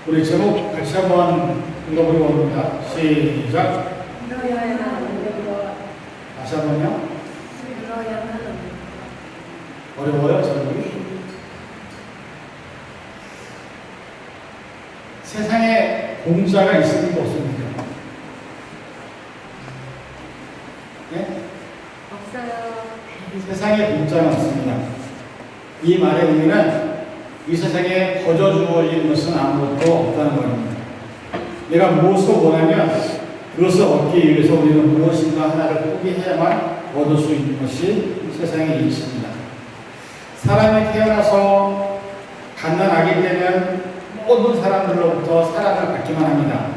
우리 제목 같이 한번 읽어보려고 합니다. 시작. 다시 한번요. 어려워요, 제목이? 세상에 공짜가 있습니까, 없습니까? 네? 없어요. 세상에 공짜는 없습니다. 이 말의 의미는 이 세상에 거저 주어진 것은 아무것도 없다는 겁니다. 내가 무엇을 원하면 그것을 얻기 위해서 우리는 무엇인가 하나를 포기해야만 얻을 수 있는 것이 세상의 이치입니다. 사람이 태어나서 갓난아기 때는 모든 사람들로부터 사랑을 받기만 합니다.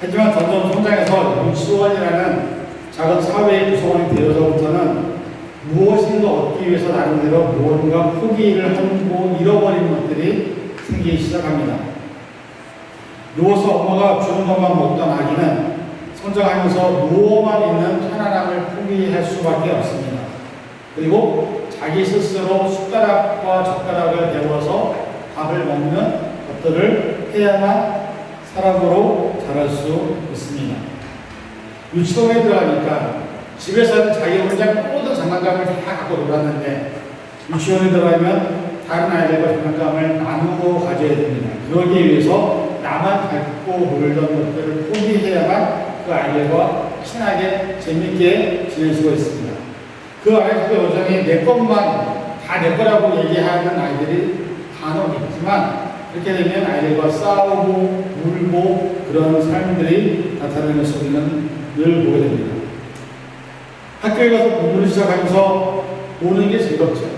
하지만 점점 성장해서 유치원이라는 작은 사회의 구성원이 되어서부터는 무엇인가 얻기 위해서 나름대로 무언가 포기를 하고 잃어버리는 것들이 생기기 시작합니다. 누워서 엄마가 주는 것만 먹던 아기는 성장하면서 누워만 있는 편안함을 포기할 수밖에 없습니다. 그리고 자기 스스로 숟가락과 젓가락을 배워서 밥을 먹는 것들을 해야만 사람으로 자랄 수 있습니다. 유치원에 들어가니까 집에서는 자기 혼자 모든 장난감을 다 갖고 놀았는데 유치원에 들어가면 다른 아이들과 장난감을 나누고 가져야 됩니다. 그러기 위해서 나만 갖고 놀던 것들을 포기해야만 그 아이들과 친하게 재밌게 지낼 수가 있습니다. 그 안에서도 여전히 내 것만 다 내 거라고 얘기하는 아이들이 간혹 있지만 그렇게 되면 아이들과 싸우고 울고 그런 삶들이 나타나는 것을 우리는 늘 보게 됩니다. 학교에 가서 공부를 시작하면서 보는 게 즐겁죠.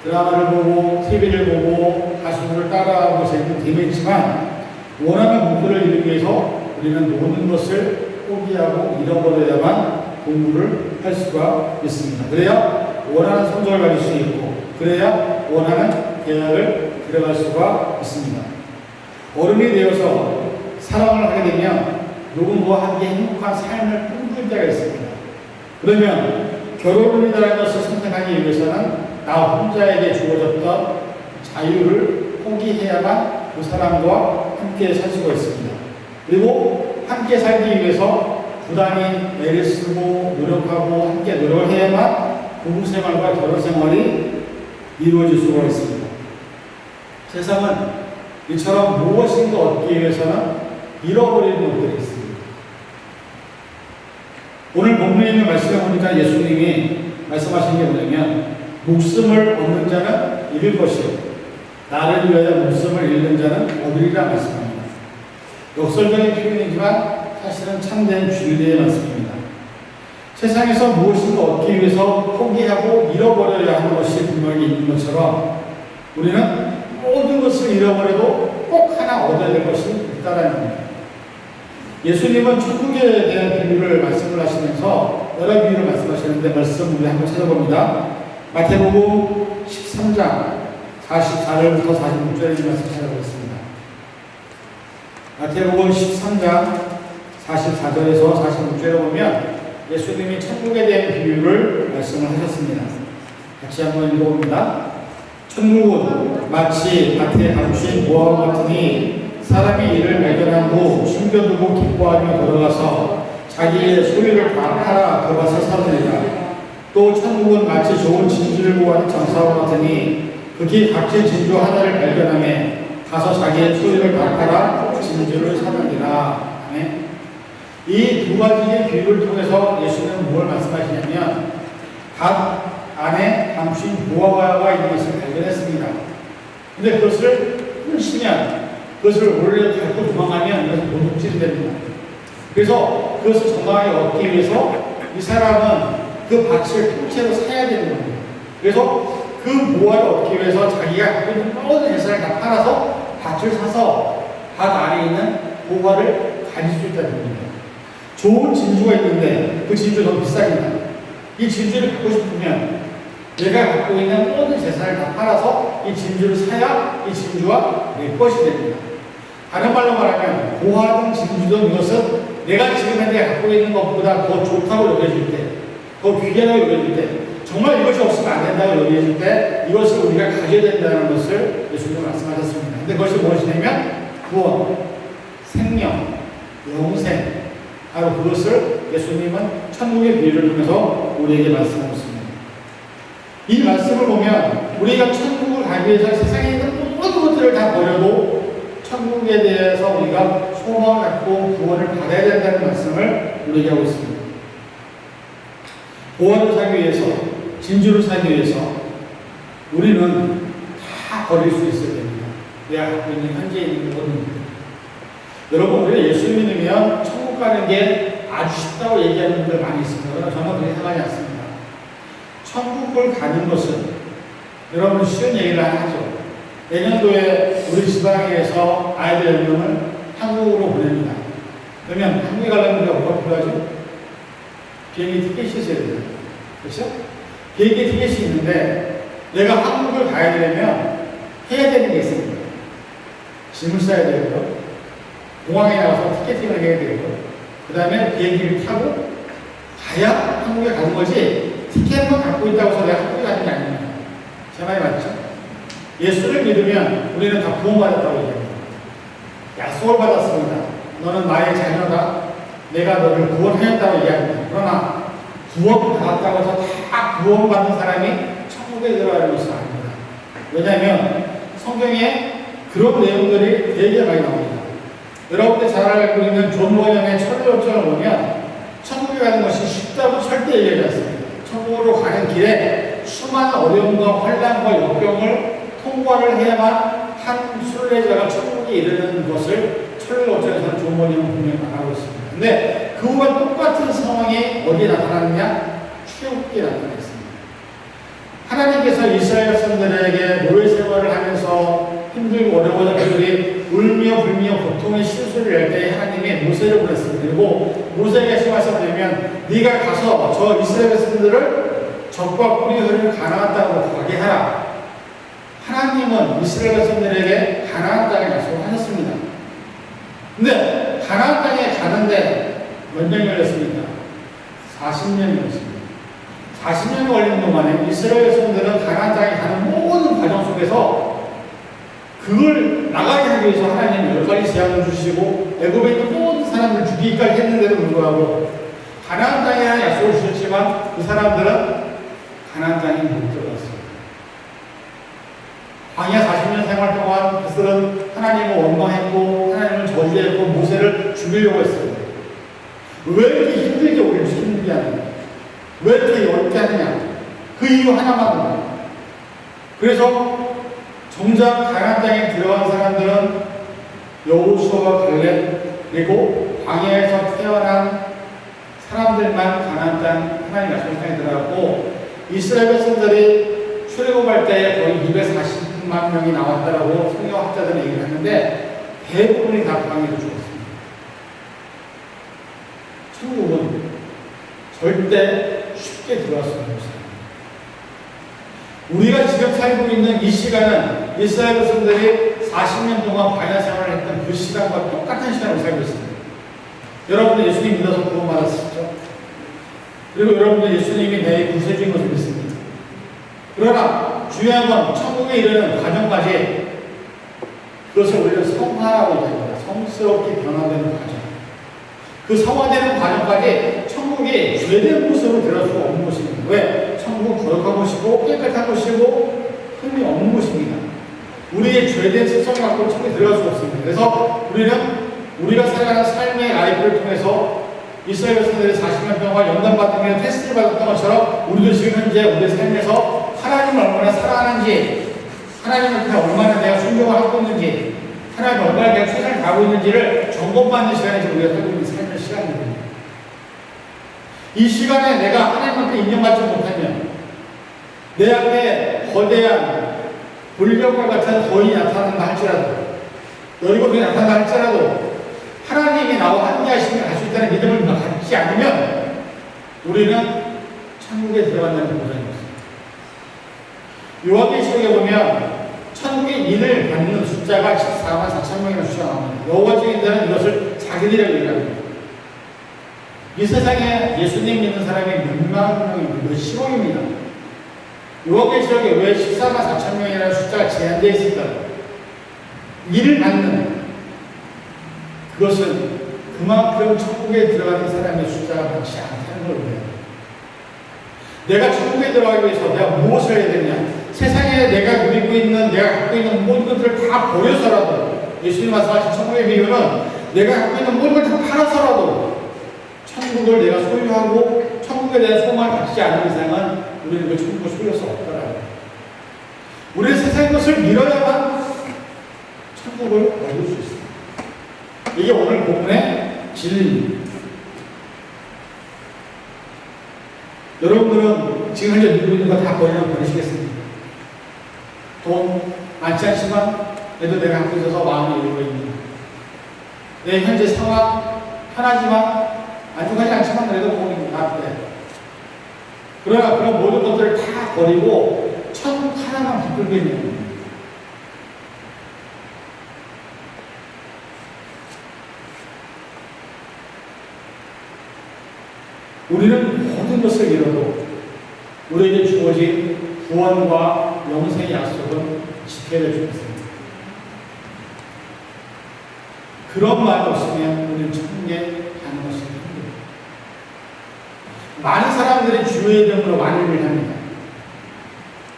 드라마를 보고 TV를 보고 가수를 따라하고 재밌지만 원하는 목표를 이루기 위해서 우리는 모든 것을 포기하고 잃어버려야만 공부를 할 수가 있습니다. 그래야 원하는 성적을 가질 수 있고 그래야 원하는 대학을 들어갈 수가 있습니다. 어른이 되어서 사랑을 하게 되면 누군가와 함께 행복한 삶을 꿈꿀 때가 있습니다. 그러면 결혼이라는 것을 선택하기 위해서는 나 혼자에게 주어졌던 자유를 포기해야만 그 사람과 함께 살 수가 있습니다. 그리고 함께 살기 위해서 부단히 애를 쓰고 노력하고 함께 노력을 해야만 부부생활과 결혼생활이 이루어질 수가 있습니다. 세상은 이처럼 무엇인가 얻기 위해서는 잃어버리는 것들이 있습니다. 오늘 본문에 있는 말씀을 보니까 예수님이 말씀하신 게 뭐냐면 목숨을 얻는 자는 잃을 것이요 나를 위하여 목숨을 잃는 자는 얻으리라 말씀합니다. 역설적인 표현이지만 사실은 참된 진리의 말씀입니다. 세상에서 무엇인가 얻기 위해서 포기하고 잃어버려야 하는 것이 분명히 있는 것처럼 우리는 모든 것을 잃어버려도 꼭 하나 얻어야 될 것이 있다는 겁니다. 예수님은 천국에 대한 비유를 말씀을 하시면서 여러 비유를 말씀하시는데 말씀 우리 한번 찾아봅니다. 마태복음 13장 44절부터 46절의 말씀 찾아보겠습니다. 마태복음 13장 44절에서 46절에 보면 예수님이 천국에 대한 비유를 말씀을 하셨습니다. 같이 한번 읽어봅니다. 천국은 마치 밭에 감추인 모아와 같으니 사람이 이를 발견한 후 숨겨두고 기뻐하며 걸어가서 자기의 소유를 다 팔아 그 밭을 사느니라. 또 천국은 마치 좋은 진주를 구하는 장사와 같으니 극히 값진 진주 하나를 발견하며 가서 자기의 소유를 다 팔아 진주를 사느니라. 이 두 가지의 비유를 통해서 예수님은 뭘 말씀하시냐면 밭 안에 감추인 무화과가 있는 것을 발견했습니다. 근데 그것을 훔치면 그것을 원래 갖고 도망가면 이것은 도둑질이 됩니다. 그래서 그것을 정당하게 얻기 위해서 이 사람은 그 밭을 통째로 사야 되는 겁니다. 그래서 그 무화과를 얻기 위해서 자기가 갖고 있는 모든 재산을 다 팔아서 밭을 사서 밭 안에 있는 무화과를 가질 수 있다는 겁니다. 좋은 진주가 있는데 그 진주가 너무 비쌉니다. 이 진주를 갖고 싶으면 내가 갖고 있는 모든 재산을 다 팔아서 이 진주를 사야 이 진주가 내 것이 됩니다. 다른 말로 말하면 고하든 진주든 이것은 내가 지금 현재 갖고 있는 것보다 더 좋다고 여겨질 때, 더 귀하다고 여겨질 때, 정말 이것이 없으면 안 된다고 여겨질 때 이것을 우리가 가져야 된다는 것을 예수님은 말씀하셨습니다. 근데 그것이 무엇이냐면 구원, 생명, 영생, 바로 그것을 예수님은 천국의 비유를 통해서 우리에게 말씀하고 있습니다. 이 말씀을 보면 우리가 천국을 가기 위해서 세상에 있는 모든 것들을 다 버려도 천국에 대해서 우리가 소망을 갖고 구원을 받아야 된다는 말씀을 우리에게 하고 있습니다. 보화를 사기 위해서, 진주를 사기 위해서 우리는 다 버릴 수 있어야 됩니다. 내가 갖고 있는 현재 있는 모든 것들. 여러분, 우리가 예수 믿으면 천국 가는 게 아주 쉽다고 얘기하는 분들 많이 있습니다. 그러나 저는 그렇게 생각하지 않습니다. 천국을 가는 것은 여러분 쉬운 얘기를 하나 하죠. 내년도에 우리 지방에서 아이들 10명을 한국으로 보냅니다. 그러면 한국에 가려면 우리가 뭐가 필요하죠? 비행기 티켓이 있어야 돼요. 그렇죠? 비행기 티켓이 있는데 내가 한국을 가야 되려면 해야 되는 게 있습니다. 짐을 싸야 되고요. 공항에 나가서 티켓팅을 해야 되고요. 그 다음에 비행기를 타고 가야 한국에 가는 거지 티켓만 갖고 있다고 해서 내가 한국에 가는 게 아닙니다. 제 말이 맞죠? 예수를 믿으면 우리는 다 구원받았다고 얘기합니다. 약속을 받았습니다. 너는 나의 자녀다. 내가 너를 구원하였다고 얘기합니다. 그러나 구원받았다고 해서 다 구원받는 사람이 천국에 들어가는 것은 아닙니다. 왜냐하면 성경에 그런 내용들이 되게 많이 나옵니다. 여러분들 잘 알고 있는 존 원형의 천리역정을 보면 천국에 가는 것이 쉽다고 절대 얘기하지 않습니다. 천국으로 가는 길에 수많은 어려움과 환난과 역경을 통과를 해야만 한 순례자가 천국에 이르는 것을 천리역정에서는 존 원형은 분명히 말하고 있습니다. 근데 그와 똑같은 상황이 어디에 나타나느냐? 출애굽기에 나타났습니다. 하나님께서 이스라엘 백성들에게 노예 생활을 하면서 힘들고 어려워서 그들이 울며 불며 고통의 실수를 낼 때 하나님이 모세를 보냈습니다. 그리고 모세에게 말씀하시면 네가 가서 저 이스라엘 백성들을 적과 꿀이 흐르는 가나안 땅으로 가게 하라. 하나님은 이스라엘 백성들에게 가나안 땅을 약속하셨습니다. 근데 가나안 땅에 가는데 몇 년이 걸렸습니까? 40년이 걸렸습니다. 40년이 걸리는 동안에 이스라엘 백성들은 가나안 땅에 가는 모든 과정 속에서 그걸 나가게 하기 위해서 하나님은 10가지 제안을 주시고 애굽에 있는 모든 사람들 죽이기까지 했는데도 불구하고 가나안 땅이라는 약속을 주셨지만 그 사람들은 가나안 땅에 못 들어갔어요. 광야 40년 생활 동안 그들은 하나님을 원망했고 하나님을 저주했고 모세를 죽이려고 했어요. 왜 이렇게 힘들게 우리를 힘들게 하느냐? 왜 이렇게 어렵게 하느냐? 그 이유 하나만. 그래서 정작 가나안 땅에 들어간 사람들은 여호수아와 갈렙 그리고 광야에서 태어난 사람들만 가나안 땅 하나님 약속의 땅에 들어갔고 이스라엘 백성들이 출애굽할 때 거의 240만 명이 나왔다라고 성경학자들은 얘기를 했는데 대부분이 다 광야로 죽었습니다. 천국은 절대 쉽게 들어갈 수 없는 것입니다. 우리가 지금 살고 있는 이 시간은 이스라엘 백성들이 40년 동안 광야 생활을 했던 그 시간과 똑같은 시간을 살고 있습니다. 여러분들 예수님 믿어서 구원받았었죠? 그리고 여러분들 예수님이 내 구세주인 것을 믿습니다. 그러나 중요한 건 천국에 이르는 과정까지 그것을 우리는 성화라고 얘기합니다. 성스럽게 변화되는 과정. 그 성화되는 과정까지 천국이 죄된 모습으로 들어갈 수가 없는 것입니다. 왜? 천국은 거룩한 곳이고 깨끗한 곳이고 흠이 없는 곳입니다. 우리의 죄된 습성을 갖고 천국에 들어갈 수가 없습니다. 그래서 우리가 살아가는 삶의 라이프를 통해서 이스라엘 백성들이 40년 동안 연단받으며 테스트를 받았던 것처럼 우리도 지금 현재 우리의 삶에서 하나님을 얼마나 사랑하는지 하나님 앞에 얼마나 내가 순종을 하고 있는지 하나님 얼마나 내가 최선을 다하고 있는지를 점검받는 시간이 지금 우리가 살고 있는 삶의 시간입니다. 이 시간에 내가 하나님한테 인정받지 못하면 내 앞에 거대한 불경과 같은 거인이 나타난다 할지라도 여리고성이 나타난다 할지라도 하나님이 나와 함께하시면 갈 수 있다는 믿음을 갖지 않으면 우리는 천국에 들어간다는 보장입니다. 요한계시록에 보면 천국의 인을 받는 숫자가 14만 4천 명이라는 숫자가 나옵니다. 여호와 증인들은 이것을 자기들이라고 얘기합니다. 이 세상에 예수님 믿는 사람이 몇만 명입니다. 몇십억입니다. 요한계시록에 왜 14만 4천 명이라는 숫자가 제한되어 있을까요? 인을 받는 그것은 그만큼 천국에 들어가는 사람의 숫자가 많지 않다는 걸 보여요. 내가 천국에 들어가기 위해서 내가 무엇을 해야 되냐? 세상에 내가 누리고 있는, 내가 갖고 있는 모든 것들을 다 버려서라도, 예수님 말씀하신 천국의 비유는 내가 갖고 있는 모든 걸 다 팔아서라도 천국을 내가 소유하고 천국에 대한 소망을 갖지 않는 이상은 우리는 그 천국을 소유할 수 없더라고요. 우리는 세상의 것을 밀어야만 천국을 얻을 수 있습니다. 이게 오늘 본문의 진리입니다. 여러분들은 지금 현재 누리고 있는 거 다 버리시겠습니까? 돈 많지 않지만 그래도 내가 갖고 있어서 마음이 여유가 있는 내 현재 상황 편하지만 만족하지 않지만 그래도 돈이 나쁘대. 그러나 그런 모든 것들을 다 버리고 천국 하나만 붙들고 있는 겁니다. 우리는 모든 것을 잃어도 우리에게 주어진 구원과 영생의 약속은 지켜야 될 줄 믿습니다. 그런 마음 없으면 우리는 천국에 가는 것이 힘듭니다. 많은 사람들이 주의 이름으로 많은 일을 합니다.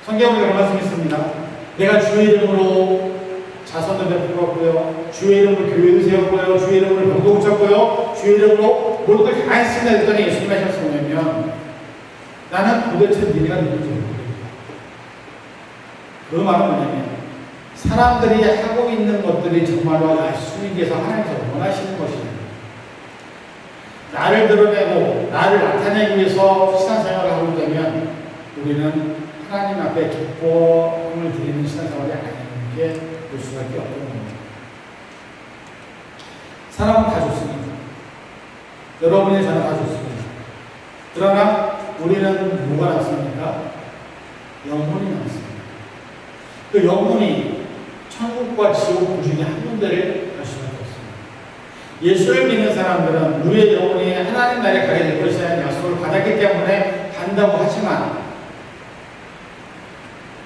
성경에 그런 말씀이 있습니다. 내가 주의 이름으로 자선을 베풀었고요, 주의 이름으로 교회를 세웠고요, 주의 이름으로 병도 고쳤고요, 주의 이름으로 모든 걸 다 했습니다. 그랬더니 예수님이 하셨을 뭐냐면 나는 도대체 니네가 누군지 모르겠다. 그 말은 뭐냐면 사람들이 하고 있는 것들이 정말로 예수님께서 하나님께서 원하시는 것이냐, 나를 드러내고 나를 나타내기 위해서 신앙생활을 하고 있다면 우리는 하나님 앞에 기쁨을 드리는 신앙생활이 아니게 볼 수밖에 없는 겁니다. 사람은 다 좋습니다. 여러분이 저는 다 좋습니다. 그러나 우리는 뭐가 남습니까? 영혼이 남습니다. 그 영혼이 천국과 지옥 중에 한 군데를 갈 수밖에 없습니다. 예수를 믿는 사람들은 우리의 영혼이 하나님 나라에 가게 될 것이라는 약속을 받았기 때문에 간다고 하지만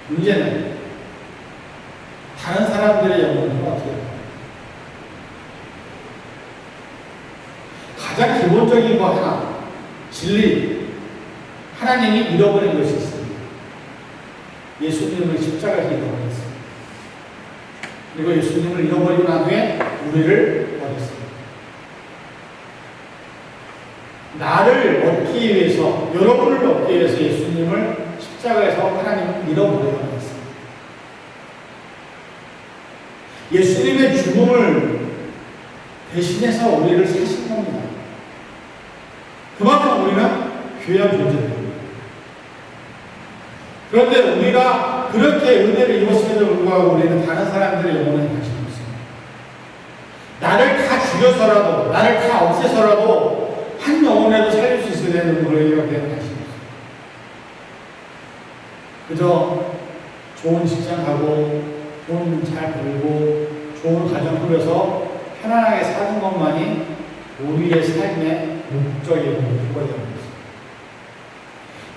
문제는 다른 사람들의 영혼은 어떻게 해요? 가장 기본적인 거 하나, 진리, 하나님이 잃어버린 것이 있습니다. 예수님을 십자가에서 잃어버렸습니다. 그리고 예수님을 잃어버리고 난 후에 우리를 버렸습니다. 나를 얻기 위해서, 여러분을 얻기 위해서 예수님을 십자가에서 하나님을 잃어버리고 했습니다. 예수님의 죽음을 대신해서 우리를 사신 겁니다. 그만큼 우리는 귀한 존재입니다. 그런데 우리가 그렇게 은혜를 입었음에도 불구하고 우리는 다른 사람들의 영혼에 관심이 없습니다. 나를 다 죽여서라도, 나를 다 없애서라도 한 영혼이라도 살릴 수 있어야 되는 우리에게 관심이 없습니다. 그저 좋은 직장 가고, 돈 잘 벌고, 좋은 가정 꾸려서 편안하게 사는 것만이 우리의 삶의 목적이고 목표가 되는 것입니다.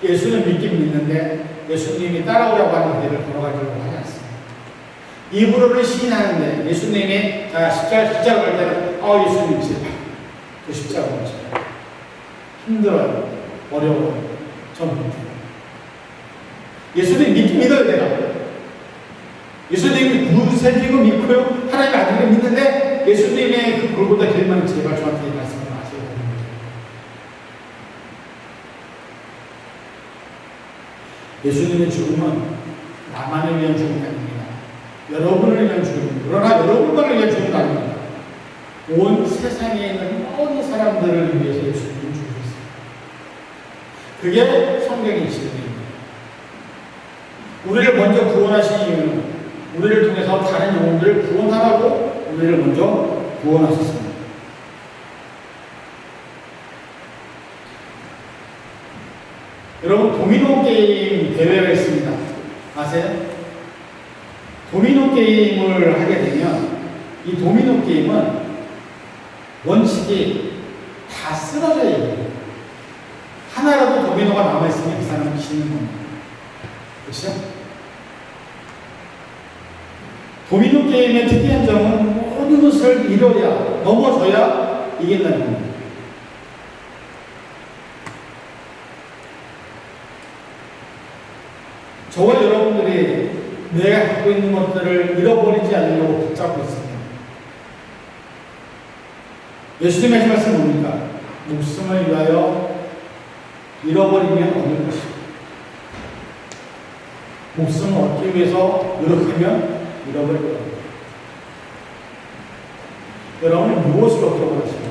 예수는 믿긴 믿는데 예수님이 따라오라고 하는 길을 걸어가려고 하지 않습니다. 입으로는 시인하는데 예수님이 십자가 갈 때는 예수님 제발 그 십자가 못 져요. 힘들어요. 어려워요. 전 못해요. 예수님 믿어야 돼요. 예수님이 구세주고 믿고요. 하나님 아들을 믿는데 예수님의 그 골고다 길만 제발 저한테 말씀을 마세요. 예수님의 죽음은 나만을 위한 죽음이 아닙니다. 여러분을 위한 죽음입니다. 그러나 여러분만을 위한 죽음이 아닙니다. 온 세상에 있는 모든 사람들을 위해서 예수님이 죽으셨습니다. 그게 성경의 진리입니다. 우리를 먼저 구원하신 이유는 우리를 통해서 다른 영혼들을 구원하라고 우리를 먼저 구원하셨습니다. 여러분, 도미노 게임 대회가 있습니다. 아세요? 도미노 게임을 하게 되면 이 도미노 게임은 원칙이 다 쓰러져야 돼요. 하나라도 도미노가 남아있으면 그 사람은 지는 겁니다. 그렇죠? 도미노 게임의 특이한 점은 모든 모든 것을 잃어야, 넘어져야 이긴다는 겁니다. 저와 여러분들이 내가 갖고 있는 것들을 잃어버리지 않으려고 붙잡고 있습니다. 예수님의 말씀은 뭡니까? 목숨을 위하여 잃어버리면 얻을 것이다. 목숨을 얻기 위해서 노력하면 잃어버릴 겁니다. 여러분은 무엇을 얻기를 원하십니까?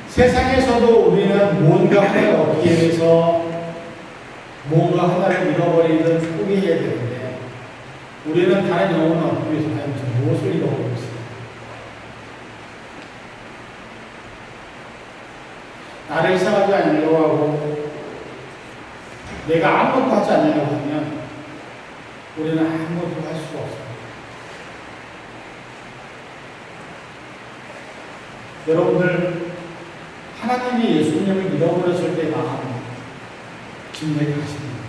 세상에서도 우리는 뭔가 하나를 얻기 위해서 뭔가 하나를 잃어버리든 포기해야 되는데, 우리는 다른 영혼을 얻기 위해서 과연 무엇을 잃어버리고 있습니까? 나를 이상하지 않으려고 하고 내가 아무것도 하지 않으려고 하면 우리는 아무것도 할 수가 없습니다. 여러분들, 하나님이 예수님을 잃어버렸을 때 마음 진작에 하십니다.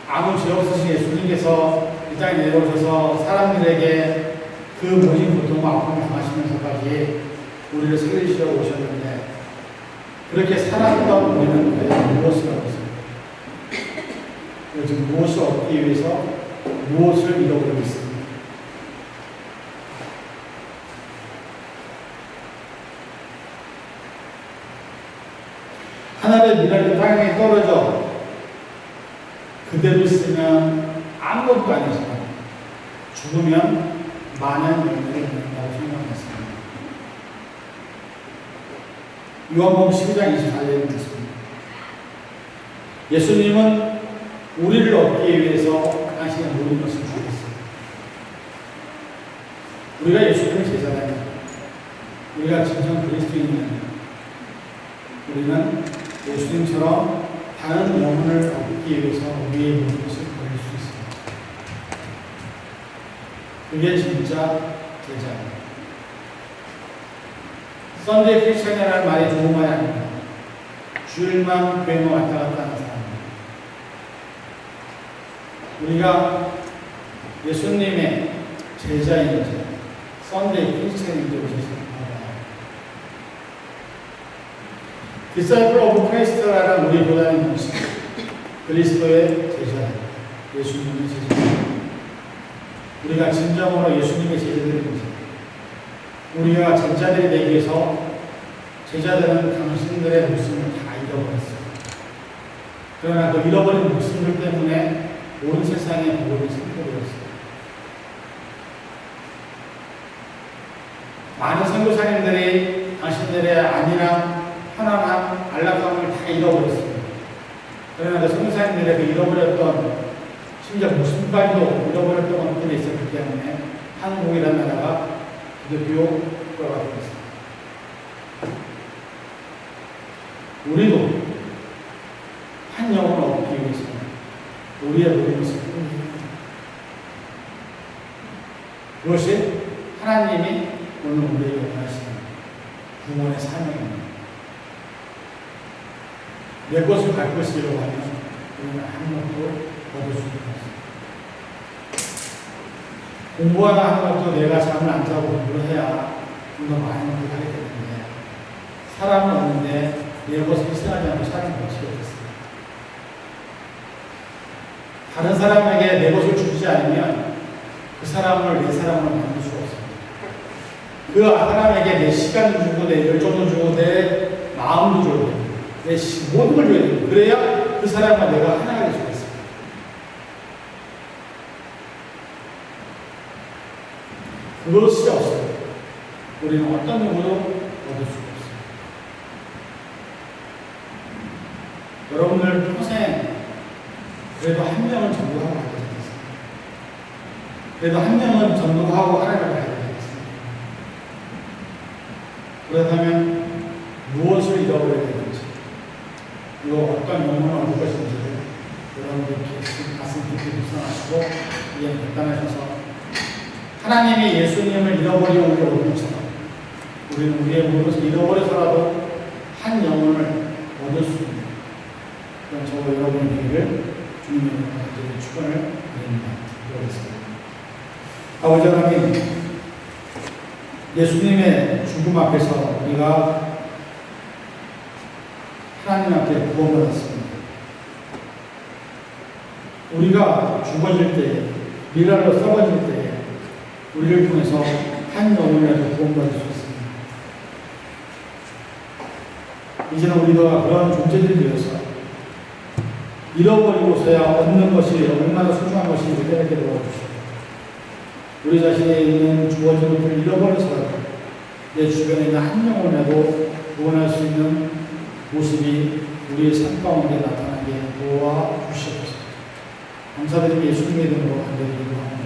아무 죄 없으신 예수님께서 이 땅에 내려오셔서 사람들에게 그 모진 고통과 아픔을 당하시면서까지 우리를 살리시러 오셨는데, 그렇게 살아가다 우리는 과연 무엇을 하고 있습니까? 요즘 무엇을 얻기 위해서 무엇을 잃어버리고 있습니까? 하나의 미랄이 땅에 떨어져 그대로 있으면 아무것도 아니지만 죽으면 많은 영향을 받는다고 생각했습니다. 요한복음 12장 24절에 있습니다. 예수님은 우리를 얻기 위해서 당신의 모든 것을 주셨습니다. 우리가 예수님의 제자라면, 우리가 진정 그리스도인이라면, 우리는 예수님처럼 다른 영혼을 얻기 위해서 우리의 모든 것을 버릴 수 있습니다. 그게 진짜 제자입니다. 썬데이 크리스천이라는 말이 좋은 말이 아닙니다. 주일만 교회만 왔다 갔다 하는 사람입니다. 우리가 예수님의 제자인지 썬데이 크리스천인지 오셨습니다. 디사이플 오브 크라이스트라는 우리 교단의 공식, 그리스도의 제자, 예수님의 제자. 우리가 진정으로 예수님의 제자들입니다. 우리가 제자들이 되기 위해서 제자들은 당신들의 목숨을 다 잃어버렸어요. 그러나 그 잃어버린 목숨들 때문에 온 세상의 복음이 선포되었어요. 많은 선교사님들이 당신들의 안위랑 편안함, 안락함을 다 잃어버렸습니다. 그러나 그 선교사님들의 그 잃어버렸던, 심지어 목숨까지도 잃어버렸던 것들이 있었기 때문에 한국이라는 나라가 기독교 국가가 되었습니다. 우리도 한 영혼을 얻기 위해서 우리의 모든 것을 포기합니다. 그것이 하나님이 오늘 우리에게 원하시는 구원의 사명입니다. 내 것을 갈 것이라고 하면 우리는 아무것도 얻을 수 없습니다. 공부 하나 하는 것도 내가 잠을 안 자고 공부를 해야 좀 더 많은 것을 하게 되는데, 사람은 없는데 내 것을 희생하지 않고 사는 것이 어떻습니까? 다른 사람에게 내 것을 주지 않으면 그 사람을 내 사람으로 만들 수가 없습니다. 그 사람에게 내 시간을 주고 내 열정도 주고 내 마음도 줘야 됩니다. 내 모든 걸 줘야 됩니다. 그래야 그 사람과 내가 하나가 될 수가 있습니다. 그것이 없어요. 우리는 어떤 누구도 얻을 수가 없습니다. 여러분들 평생 그래도 한 명은 전도하고 가야 되겠습니다. 그래도 한 명은 전도하고 하나님을 가야 되겠습니다. 그렇다면 무엇을 잃어버려야 되는지, 그리고 어떤 영혼을 얻을 것인지를 여러분들이 가슴 깊이 묵상하시고 이해 결단하셔서 하나님이 예수님을 잃어버리고 우리를 얻은 것처럼 우리는 우리의 모든 것을 잃어버려서라도 한 영혼을 얻을 수 있는 그런 저와 여러분의 길을 주님의 축원을 드립니다. 기도하겠습니다. 아버지 하나님, 예수님의 죽음 앞에서 우리가 하나님 앞에 구원받았습니다. 우리가 죽어질 때에, 미라로 썩어질 때에 우리를 통해서 한 영혼이라도 구원받을 수 있습니다. 이제는 우리가 그런 존재들이 되어서 잃어버리고서야 얻는 것이 얼마나 소중한 것인지 깨닫게 도와주시고, 우리 자신에 있는 주어진 것을 잃어버려서라도 내 주변에 있는 한 영혼이라도 구원할 수 있는 모습이 우리의 삶 가운데 나타나게 도와주시옵소서. 감사드리고 예수님의 이름으로 간절히 기도합니다.